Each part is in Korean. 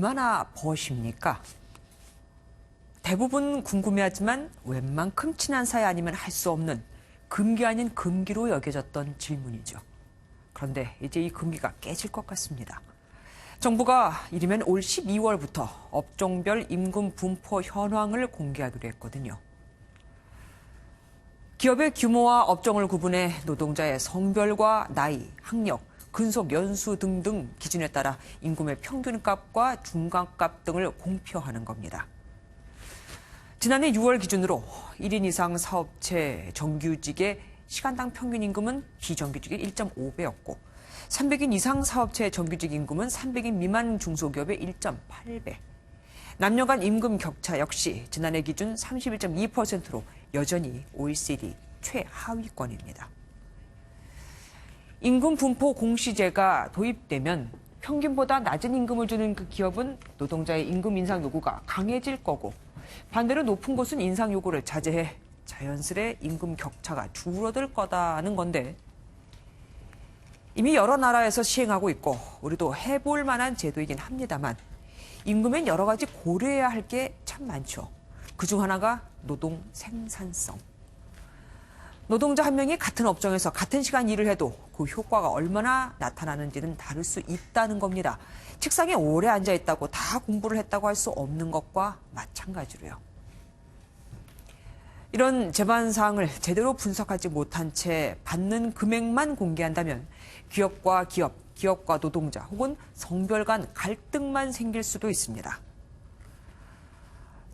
얼마나 버십니까? 대부분 궁금해하지만 웬만큼 친한 사이 아니면 할 수 없는 금기 아닌 금기로 여겨졌던 질문이죠. 그런데 이제 이 금기가 깨질 것 같습니다. 정부가 이르면 올 12월부터 업종별 임금 분포 현황을 공개하기로 했거든요. 기업의 규모와 업종을 구분해 노동자의 성별과 나이, 학력, 근속 연수 등등 기준에 따라 임금의 평균값과 중간값 등을 공표하는 겁니다. 지난해 6월 기준으로 1인 이상 사업체 정규직의 시간당 평균 임금은 비정규직의 1.5배였고 300인 이상 사업체 정규직 임금은 300인 미만 중소기업의 1.8배. 남녀 간 임금 격차 역시 지난해 기준 31.2%로 여전히 OECD 최하위권입니다. 임금 분포 공시제가 도입되면 평균보다 낮은 임금을 주는 그 기업은 노동자의 임금 인상 요구가 강해질 거고 반대로 높은 곳은 인상 요구를 자제해 자연스레 임금 격차가 줄어들 거다는 건데 이미 여러 나라에서 시행하고 있고 우리도 해볼 만한 제도이긴 합니다만 임금엔 여러 가지 고려해야 할 게 참 많죠. 그중 하나가 노동 생산성. 노동자 한 명이 같은 업종에서 같은 시간 일을 해도 그 효과가 얼마나 나타나는지는 다를 수 있다는 겁니다. 책상에 오래 앉아 있다고 다 공부를 했다고 할 수 없는 것과 마찬가지로요. 이런 제반 사항을 제대로 분석하지 못한 채 받는 금액만 공개한다면 기업과 기업, 기업과 노동자 혹은 성별 간 갈등만 생길 수도 있습니다.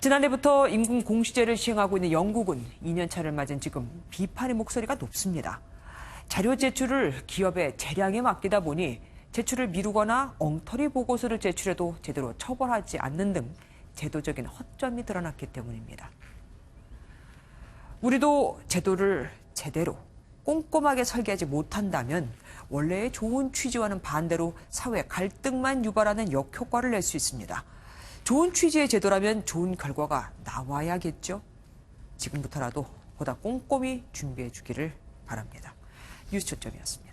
지난해부터 임금 공시제를 시행하고 있는 영국은 2년 차를 맞은 지금 비판의 목소리가 높습니다. 자료 제출을 기업의 재량에 맡기다 보니 제출을 미루거나 엉터리 보고서를 제출해도 제대로 처벌하지 않는 등 제도적인 허점이 드러났기 때문입니다. 우리도 제도를 제대로 꼼꼼하게 설계하지 못한다면 원래의 좋은 취지와는 반대로 사회 갈등만 유발하는 역효과를 낼 수 있습니다. 좋은 취지의 제도라면 좋은 결과가 나와야겠죠. 지금부터라도 보다 꼼꼼히 준비해 주기를 바랍니다. 뉴스 초점이었습니다.